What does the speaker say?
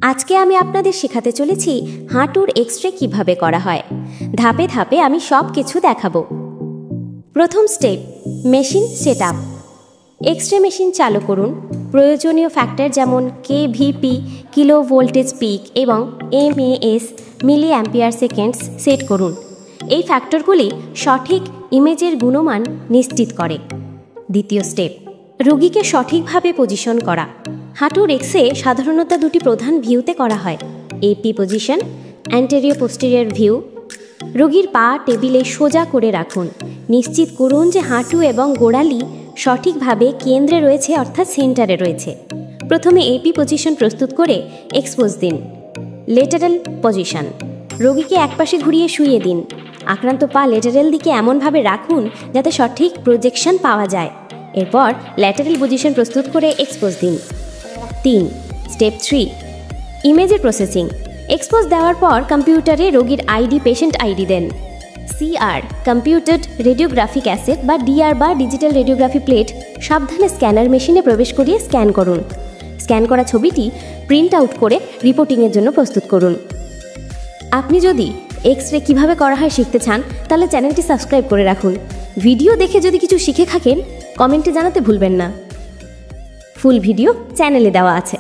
আজকে আমি আপনাদের শেখাতে চলেছি হাঁটুর এক্স-রে কিভাবে করা হয়। ধাপে ধাপে আমি সব কিছু দেখাবো। প্রথম step, machine setup. X ray machine চালু করুন। প্রয়োজনীয় ফ্যাক্টর যেমন কেভিপি কিলো ভোল্টেজ পিক এবং এমএএস মিলি অ্যাম্পিয়ার সেকেন্ডস সেট করুন। এই ফ্যাক্টরগুলি সঠিক ইমেজের গুণমান নিশ্চিত করে। দ্বিতীয় স্টেপ, রোগীকে সঠিকভাবে পজিশন করা। হাঁটুর এক্স-রে সাধারণত দুটি প্রধান ভিউতে করা হয়, AP position, anterior posterior view. রোগীর পা টেবিলে সোজা করে রাখুন। নিশ্চিত করুন যে হাঁটু এবং গোড়ালি সঠিকভাবে কেন্দ্রে রয়েছে, অর্থাৎ সেন্টারে রয়েছে। প্রথমে এপি পজিশন প্রস্তুত করে এক্সপোজ দিন। লেটারাল পজিশন, রোগীকে একপাশে ঘুরিয়ে শুইয়ে দিন। আক্রান্ত পা লেটারাল দিকে এমনভাবে রাখুন যাতে সঠিক প্রজেকশন পাওয়া যায়। এরপর ল্যাটারাল পজিশন প্রস্তুত করে এক্সপোজ দিন। 3. স্টেপ 3, ইমেজের প্রসেসিং। এক্সপোজ দেওয়ার পর কম্পিউটারে রোগীর আইডি, পেশেন্ট আইডি দেন। সিআর, কম্পিউটার্ড রেডিওগ্রাফিক অ্যাসেট বা ডিআর বা ডিজিটাল রেডিওগ্রাফি প্লেট সাবধানে স্ক্যানার মেশিনে প্রবেশ করিয়ে স্ক্যান করুন। স্ক্যান করা ছবিটি প্রিন্ট আউট করে রিপোর্টিংয়ের জন্য প্রস্তুত করুন। আপনি যদি এক্স-রে কীভাবে করা হয় শিখতে চান তাহলে চ্যানেলটি সাবস্ক্রাইব করে রাখুন। ভিডিও দেখে যদি কিছু শিখে থাকেন কমেন্টে জানাতে ভুলবেন না। ফুল ভিডিও চ্যানেলে দেওয়া আছে।